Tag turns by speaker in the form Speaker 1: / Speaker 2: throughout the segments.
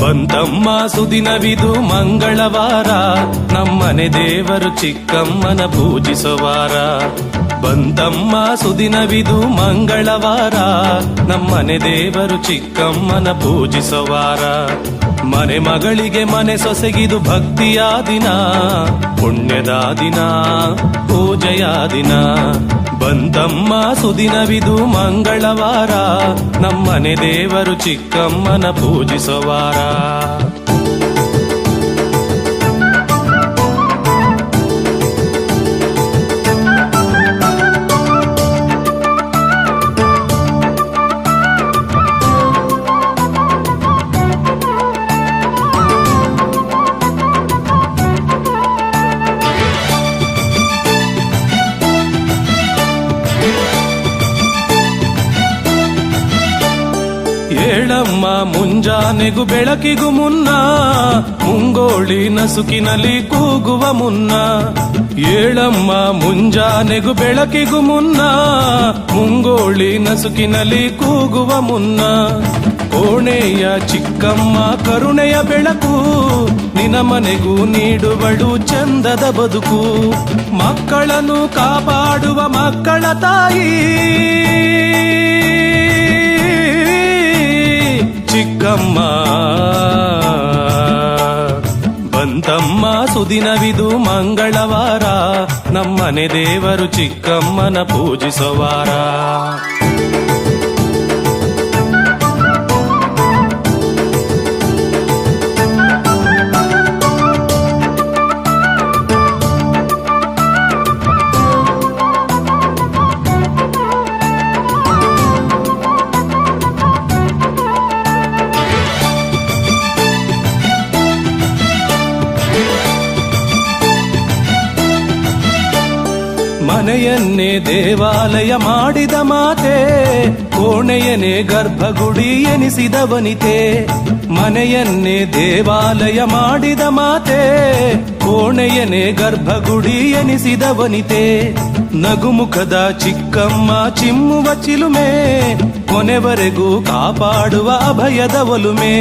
Speaker 1: ಬಂತಮ್ಮ ಸುದಿನವಿದು ಮಂಗಳವಾರ, ನಮ್ಮನೆ ದೇವರು ಚಿಕ್ಕಮ್ಮನ ಪೂಜಿಸುವಾರ. ಬಂತಮ್ಮ ಸುದಿನವಿದು ಮಂಗಳವಾರ, ನಮ್ಮನೆ ದೇವರು ಚಿಕ್ಕಮ್ಮನ ಪೂಜಿಸುವಾರ. ಮನೆ ಮಗಳಿಗೆ ಮನೆ ಸೊಸೆಗಿದು ಭಕ್ತಿಯ ದಿನ, ಪುಣ್ಯದ ದಿನ, ಪೂಜೆಯ ದಿನ. ಬಂತಮ್ಮ ಸುದಿನವಿದು ಮಂಗಳವಾರ, ನಮ್ಮನೆ ದೇವರು ಚಿಕ್ಕಮ್ಮನ ಪೂಜಿಸುವಾರ. ಏಳಮ್ಮ ಮುಂಜಾನೆಗೂ ಬೆಳಕಿಗೂ ಮುನ್ನ, ಮುಂಗೋಳಿ ನಸುಕಿನಲ್ಲಿ ಕೂಗುವ ಮುನ್ನ. ಏಳಮ್ಮ ಮುಂಜಾನೆಗೂ ಬೆಳಕಿಗೂ ಮುನ್ನ, ಮುಂಗೋಳಿ ನಸುಕಿನಲ್ಲಿ ಕೂಗುವ ಮುನ್ನ. ಕೋಣೆಯ ಚಿಕ್ಕಮ್ಮ ಕರುಣೆಯ ಬೆಳಕು, ನಿನ ಮನೆಗೂ ನೀಡುವಳು ಚಂದದ ಬದುಕು. ಮಕ್ಕಳನ್ನು ಕಾಪಾಡುವ ಮಕ್ಕಳ ತಾಯಿ ಚಿಕ್ಕಮ್ಮ. ಬಂತಮ್ಮ ಸುದಿನವಿದು ಮಂಗಳವಾರ, ನಮ್ಮನೆ ದೇವರು ಚಿಕ್ಕಮ್ಮನ ಪೂಜಿಸುವಾರ. ಮನೆಯನ್ನೇ ದೇವಾಲಯ ಮಾಡಿದ ಮಾತೆ, ಕೋಣೆಯನ್ನೇ ಗರ್ಭಗುಡಿ ಎನಿಸಿದ ವನಿತೆ. ಮನೆಯನ್ನೇ ದೇವಾಲಯ ಮಾಡಿದ ಮಾತೆ, ಕೋಣೆಯನ್ನೇ ಗರ್ಭಗುಡಿ ಎನಿಸಿದ ವನಿತೆ. ನಗುಮುಖದ ಚಿಕ್ಕಮ್ಮ ಚಿಮ್ಮುವ ಚಿಲುಮೆ, ಕೊನೆವರೆಗೂ ಕಾಪಾಡುವ ಅಭಯದ ಒಲುಮೆ.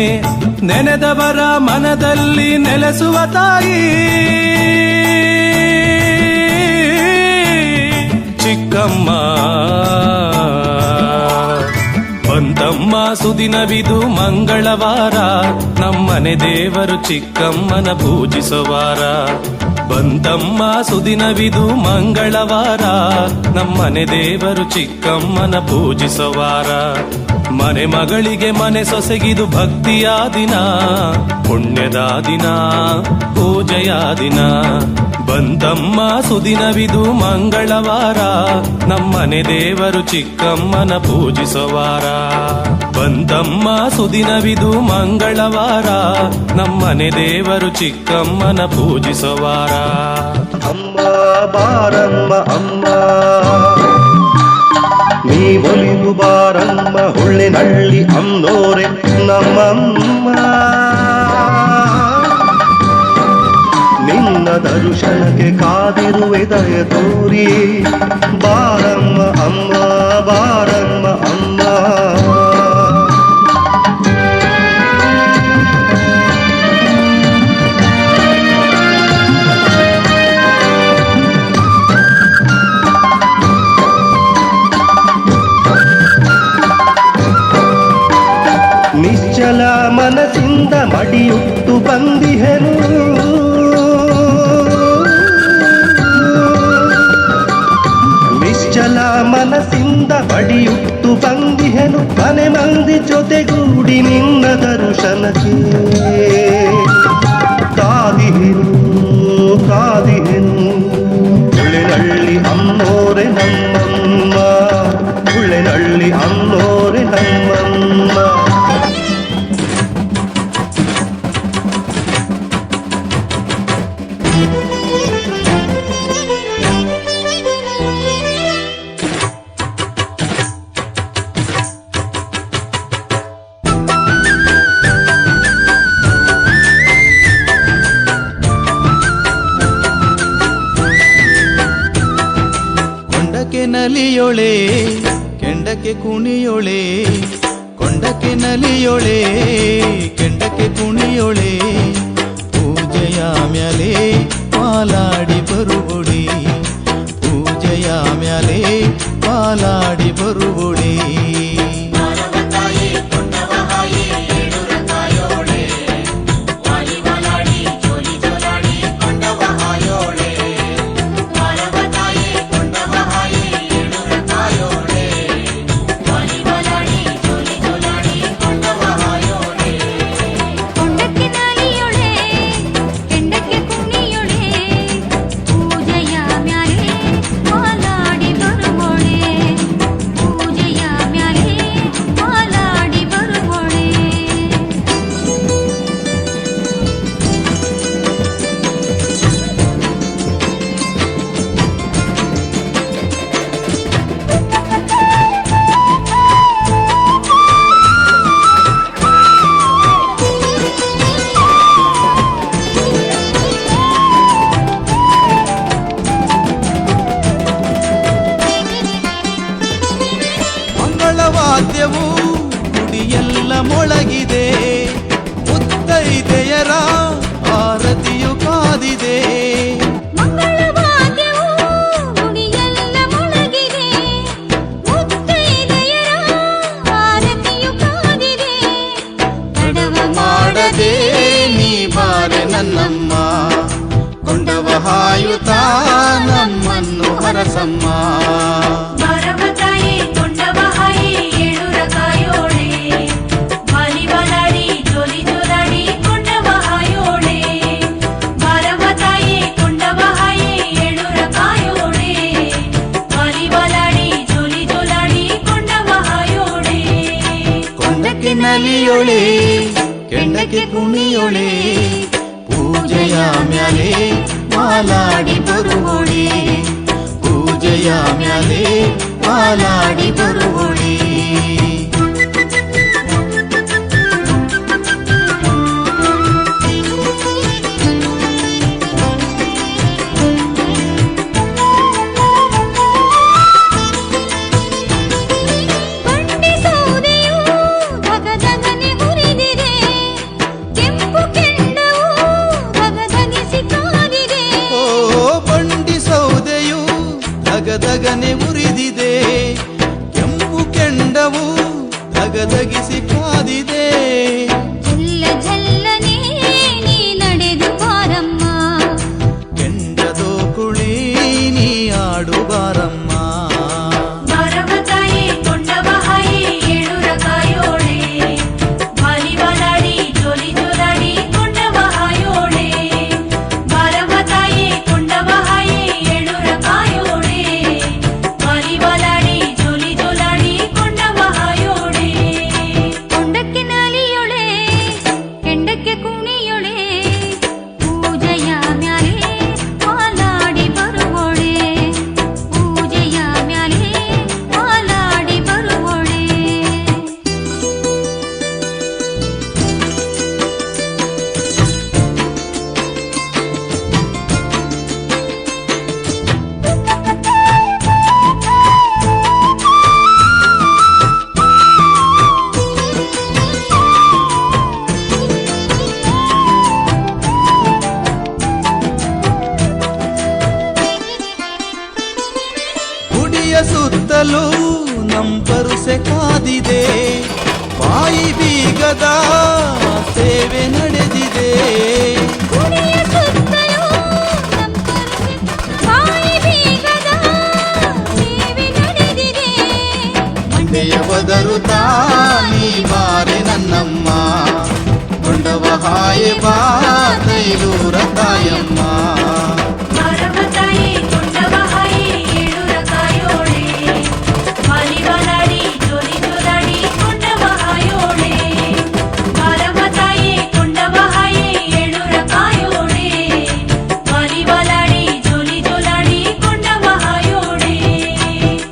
Speaker 1: ನೆನೆದವರ ಮನದಲ್ಲಿ ನೆಲೆಸುವ ತಾಯಿ ಚಿಕ್ಕಮ್ಮ. ಬಂತಮ್ಮ ಸುದಿನವಿದು ಮಂಗಳವಾರ, ನಮ್ಮನೆ ದೇವರು ಚಿಕ್ಕಮ್ಮನ ಪೂಜಿಸುವಾರ. ಬಂತಮ್ಮ ಸುದಿನವಿದು ಮಂಗಳವಾರ, ನಮ್ಮನೆ ದೇವರು ಚಿಕ್ಕಮ್ಮನ ಪೂಜಿಸುವಾರ. ಮನೆ ಮಗಳಿಗೆ ಮನೆ ಸೊಸೆಗಿದು ಭಕ್ತಿಯ ದಿನ, ಪುಣ್ಯದ ದಿನ, ಪೂಜೆಯ ದಿನ. ಬಂತಮ್ಮ ಸುದಿನವಿದು ಮಂಗಳವಾರ, ನಮ್ಮನೆ ದೇವರು ಚಿಕ್ಕಮ್ಮನ ಪೂಜಿಸುವಾರ. ಬಂತಮ್ಮ ಸುದಿನವಿದು ಮಂಗಳವಾರ, ನಮ್ಮನೆ ದೇವರು ಚಿಕ್ಕಮ್ಮನ ಪೂಜಿಸುವಾರ.
Speaker 2: ಅಮ್ಮ ಬಾರಮ್ಮ ಅಮ್ಮ, ನೀ ಒಲಿದು ಬಾರಮ್ಮ ಹುಳ್ಳಿನಳ್ಳಿ ಅಮ್ಮೋರೆ ನಮ್ಮಮ್ಮ. ನಿನ್ನ ದರ್ಶನಕ್ಕೆ ಕಾದಿರುವೆ ದಯ ತೋರಿ, ಬಾರಮ್ಮ ಅಮ್ಮ ಬಾರಮ್ಮ ಅಮ್ಮ. ನಿಶ್ಚಲ ಮನಸ್ಸಿಂದ ಮಡಿಯುಟ್ಟು ಬಂದಿಹೆನು, ನಿಶ್ಚಲ ಮನಸ್ಸಿಂದ ಬಡಿಯುಟ್ಟು ಬಂದಿಹೆನು. ಮನೆ ಮಂದಿ ಜೊತೆಗೂಡಿ ನಿನ್ನ ದರ್ಶನಕ್ಕೆ ಕಾದಿಹೆನು ಕಾದಿಹೆನು. ಹುಳ್ಳಿನಳ್ಳಿ ಅಮ್ಮೋರೆ ನಮ್ಮಮ್ಮ, ಹುಳ್ಳಿನಳ್ಳಿ ಅಮ್ಮೋರೆ ನಮ್ಮಮ್ಮ.
Speaker 3: ನಲಿಯೊಳೆ ಕೆಂಡಕ್ಕೆ ಕುಣಿಯೊಳೆ, ಕೊಂಡಕ್ಕೆ ನಲಿಯೊಳೆ ಕೆಂಡಕ್ಕೆ ಕುಣಿ ನಲಿಯೊಳೆ ಪೂಜೆಯ ಮ್ಯಾಲೆ ಪಾಲಾಡಿ ಬರುವುಡಿ ಪೂಜೆಯ ಮ್ಯಾಲೆ ಪಾಲಾಡಿ ಬರುವುಡಿ ವಾದ್ಯವು ಗುಡಿಯೆಲ್ಲ ಮೊಳಗಿದೆ ಮುತ್ತೈದೆಯರ ಆರತಿಯು ಕಾದಿದೆ
Speaker 4: ಮಂಗಳವಾದ್ಯವು ಗುಡಿಯೆಲ್ಲ ಮೊಳಗಿದೆ ಮುತ್ತೈದೆಯರ ಆರತಿಯು ಕಾದಿದೆ
Speaker 3: ತಡವ ಮಾಡದೆ ನೀ ಬಾರೆ ನನ್ನಮ್ಮ ಕೊಂಡವ ಹಾಯುತ್ತ ನಮ್ಮನ್ನು ಹರಸಮ್ಮ ನಲಿಯೊಳೆ ಕೆಂಡಕ್ಕೆ ಕುಣಿಯೊಳೆ ಪೂಜೆಯ ಮ್ಯಾಲೆ ಮಾಲಾಡಿ ಬರುವೊಳೆ ಪೂಜೆಯ ಮ್ಯಾಲೆ ಮಾಲಾಡಿ ಬರುವೊಳೆ ಧಗಧಗನೆ ಉರಿದಿದೆ ಕೆಂಪು ಕೆಂಡವು ಧಗಧಗಿಸಿ ಕಾದಿದೆ
Speaker 4: ಝಲ್ಲ ಝಲ್ಲನೆ ನೀ ನಡೆದು ಬಾರಮ್ಮ
Speaker 3: ಕೆಂಡದೋ ಕುಳಿ ನೀ ಆಡು ಬಾರಮ್ಮ ಸುತ್ತಲೂ ನಂಬರುಸೆ ಕಾದಿದೆ ಬಾಯಿ ಬೀಗದ ಸೇವೆ ನಡೆದಿದೆ ಮಂಡೆಯ ಬದರು ತಾನಿ ಬಾರೆ ನನ್ನಮ್ಮ ಕೊಂಡವ ಹಾಯೆ ಬಾ ತೈಲೂರ ತಾಯಮ್ಮ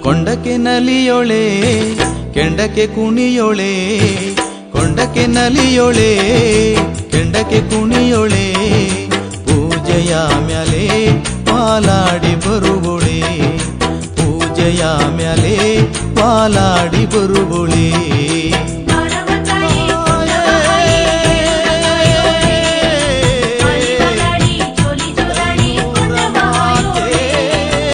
Speaker 3: ಕೊಂಡಕ್ಕೆ ನಲಿಯೊಳೆ ಕೆಂಡಕ್ಕೆ ಕುಣಿಯೊಳೆ ಕೊಂಡಕ್ಕೆ ನಲಿಯೊಳೆ ಕೆಂಡಕ್ಕೆ ಕುಣಿಯೊಳೆ ಪೂಜೆಯ ಮ್ಯಾಲೆ ಪಾಲಾಡಿ ಬರುವೊಳೆ ಪೂಜೆಯ ಮ್ಯಾಲೆ ಪಾಲಾಡಿ ಬರುವೊಳೆ